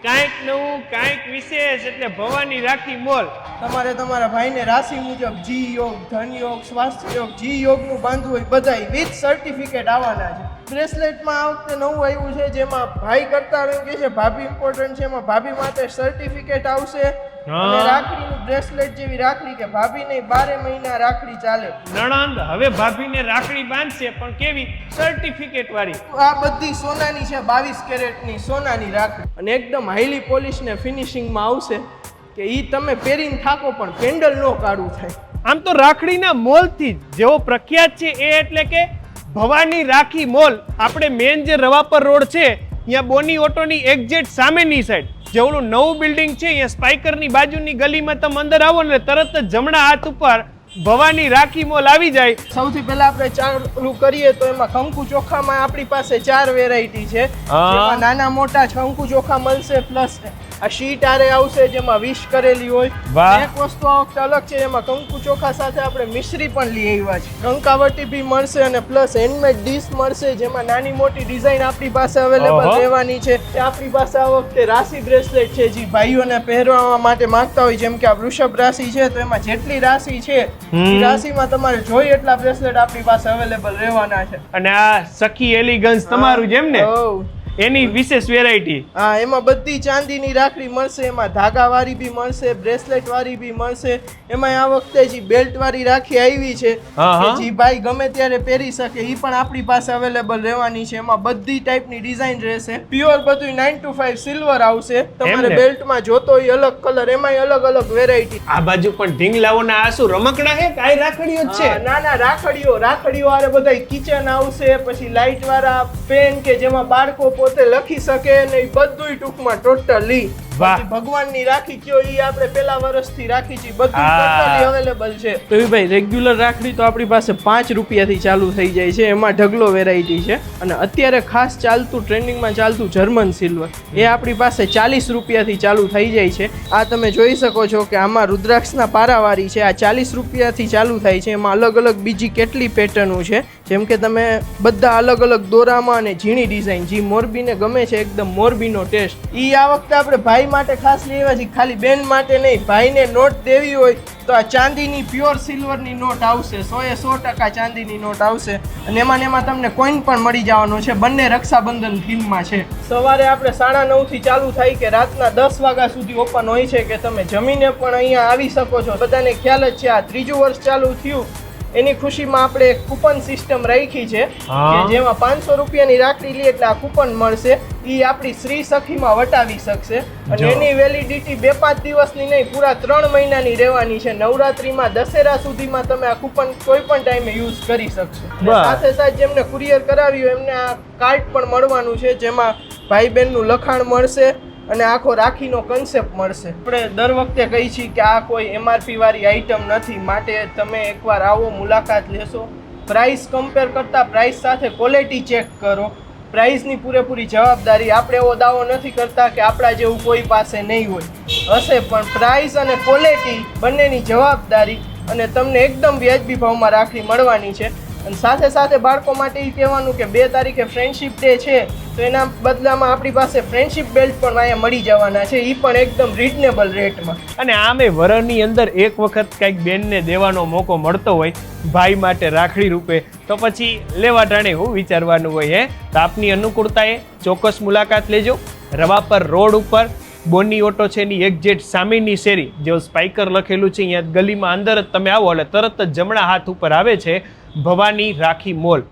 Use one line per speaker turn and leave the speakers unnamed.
કાંઈક નવું કાંઈક વિશેષ એટલે ભવાની રાખી મોલ.
તમારે તમારા ભાઈને રાશિ મુજબ જી યોગ, ધન યોગ, સ્વાસ્થ્ય યોગ, જી યોગનું બાંધવું હોય બધાય વિથ સર્ટિફિકેટ આવવાના છે. બ્રેસલેટમાં આ વખતે નવું આવ્યું છે જેમાં ભાઈ કરતા એમ કે છે ભાભી ઇમ્પોર્ટન્ટ છે, એમાં ભાભી માટે સર્ટિફિકેટ આવશે. અને રાખડીનું બ્રેસલેટ જેવી રાખડી કે ભાભી નહીં 12 મહિના રાખડી ચાલે.
નણંદ હવે ભાભીને રાખડી બાંધશે પણ કેવી? સર્ટિફિકેટ વાળી.
આ બધી સોનાની છે, 22 કેરેટની સોનાની રાખડી અને એકદમ હાઈલી પોલિશ ને ફિનિશિંગમાં આવશે કે ઈ તમે પહેરીને થાકો પણ પેન્ડલ નો કાઢવું થાય.
આમ તો રાખડીના મોલથી જેવો પ્રખ્યાત છે એ એટલે કે ભવાની રાખી મોલ. આપણે મેન જે રવાપર રોડ છે અહીંયા બોની ઓટોની એક્ઝેક્ટ સામેની સાઈડ જેવડું નવું બિલ્ડિંગ છે અહીંયા સ્પાઈકરની બાજુની ગલીમાં તમે અંદર આવો ને તરત જ જમણા હાથ ઉપર ભવાની રાખી મોલ આવી જાય.
સૌથી પહેલા આપણે ચાલુ કરીએ તો એમાં કંકુ ચોખામાં આપણી પાસે 4 વેરાયટી છે. જેમાં નાના મોટા કંકુ ચોખા મળશે, પ્લસ આ શીટ આરે આવશે જેમાં 20 કરેલી હોય. એક વસ્તુ આ વખતે અલગ છે, એમાં કંકુ ચોખા સાથે આપણે મિશ્રી પણ લઈ આવ્યા છે. કંકાવટી બી મળશે અને પ્લસ હેન્ડમેડ ડીશ મળશે જેમાં નાની મોટી ડિઝાઇન આપણી પાસે અવેલેબલ રહેવાની છે. આપણી પાસે આ વખતે રાશિ બ્રેસલેટ છે જે ભાઈઓને પહેરવા માટે માંગતા હોય, જેમ કે આ વૃષભ રાશિ છે તો એમાં જેટલી રાશિ છે એ રાશિમાં તમારે જોઈએ એટલા બ્રેસલેટ આપણી પાસે અવેલેબલ રહેવાના છે.
અને આ સખી એલિગન્સ તમારું જેમ ને એની વિશેષ વેરાયટી.
હા, એમાં બધી ચાંદીની રાખડી મળશે, એમાં ધાગાવાળી બી મળશે, બ્રેસલેટ વાળી બી મળશે. એમાં આ વખતે જે બેલ્ટ વાળી રાખી આવી છે કે જે ભાઈ ગમે ત્યારે પહેરી શકે એ પણ આપણી પાસે અવેલેબલ રહેવાની છે. એમાં બધી ટાઈપની ડિઝાઇન રહેશે. પ્યોર બધું 9 to 5 સિલ્વર આવશે. તમારે બેલ્ટમાં જોતો હોય અલગ કલર, એમાંય અલગ અલગ વેરાયટી.
આ બાજુ પણ ઢીંગલાઓના આ શું રમકડા છે? કાઈ રાખડીઓ જ છે?
ના ના, રાખડીઓ આરે બધાય કિચન આવશે, પછી લાઈટ વાળા પેન કે જેમાં બાળકો પોતે લખી શકે ને એ બધું ટૂંકમાં ટોટલી. ભગવાનની રાખી કયો ઈ આપણે પેલા વર્ષથી રાખી છે, બધું ટોટલી અવેલેબલ છે. તો ભાઈ રેગ્યુલર રાખડી તો આપણી પાસે 5 રૂપિયાથી ચાલુ થઈ જાય છે. એમાં ઢગલો વેરાયટી છે અને અત્યારે ખાસ ચાલતું ટ્રેન્ડિંગમાં ચાલતું જર્મન સિલ્વર એ આપણી પાસે 40 રૂપિયાથી ચાલુ થઈ જાય છે. આ તમે જોઈ શકો છો કે આમાં રુદ્રાક્ષના પારાવાળી છે, આ 40 રૂપિયાથી ચાલુ થાય છે. એમાં અલગ અલગ બીજી કેટલી પેટર્નો છે, જેમ કે તમે બધા અલગ અલગ દોરામાં અને ઝીણી ડિઝાઇન જે મોરબીને ગમે છે, એકદમ મોરબીનો ટેસ્ટ. ઈ આ વખતે આપણે ભાઈ માટે ખાસ લેવા છે, ખાલી બેન માટે નહીં. ભાઈને નોટ દેવી હોય તો આ ચાંદીની પ્યોર સિલ્વરની નોટ આવશે, 100% ચાંદીની નોટ આવશે. અને એમાં તમને કોઈન પણ મળી જવાનો છે. બંને રક્ષાબંધન થીમમાં છે. સવારે આપણે 9:30 થી ચાલુ થાય કે રાતના 10 વાગ્યા સુધી ઓપન હોય છે કે તમે જમીને પણ અહીંયા આવી શકો છો. બધાને ખ્યાલ જ છે આ 3જું વર્ષ ચાલુ થયું એની ખુશીમાં આપણે એક કૂપન સિસ્ટમ રાખી છે કે જેમાં 500 રૂપિયાની રાખડી લે એટલે આ કૂપન મળશે. એ આપણી શ્રી સખીમાં વટાવી શકશે અને એની વેલિડિટી 2-5 દિવસની નહીં, પૂરા 3 મહિનાની રહેવાની છે. નવરાત્રીમાં દશેરા સુધીમાં તમે આ કૂપન કોઈ પણ ટાઈમે યુઝ કરી શકશો. સાથે સાથે જેમને કુરિયર કરાવ્યું એમને આ કાર્ડ પણ મળવાનું છે જેમાં ભાઈ બહેનનું લખાણ મળશે અને આખો રાખીનો કન્સેપ્ટ મળશે. આપણે દર વખતે કહી છીએ કે આ કોઈ MRP વાળી આઈટમ નથી, માટે તમે એકવાર આવો, મુલાકાત લેશો. પ્રાઇસ કમ્પેર કરતા પ્રાઇસ સાથે ક્વોલિટી ચેક કરો. પ્રાઇસની પૂરેપૂરી જવાબદારી. આપણે એવો દાવો નથી કરતા કે આપણા જેવું કોઈ પાસે નહીં હોય, હશે, પણ પ્રાઇસ અને ક્વોલિટી બંનેની જવાબદારી અને તમને એકદમ વ્યાજબી ભાવમાં રાખડી મળવાની છે. અને સાથે સાથે બાળકો માટે એ કહેવાનું કે 2 તારીખે ફ્રેન્ડશિપ ડે છે તો એના બદલામાં આપણી પાસે ફ્રેન્ડશિપ બેલ્ટ પણ અહીંયા મળી જવાના છે, એ પણ એકદમ રીઝનેબલ રેટમાં. અને આમે વરની અંદર એક વખત કંઈક બેનને દેવાનો મોકો મળતો હોય ભાઈ માટે રાખડી રૂપે, તો પછી લેવા ટાણે હું વિચારવાનું હોય તો આપની અનુકૂળતાએ ચોક્કસ મુલાકાત લેજો. રવાપર રોડ ઉપર બોની ઓટો છે એની એક્ઝેક્ટ સામેની શેરી, જે સ્પાઈકર લખેલું છે અહીંયા ગલીમાં અંદર જ તમે આવો એટલે તરત જ જમણા હાથ ઉપર આવે છે ભવાની રાખી મોલ.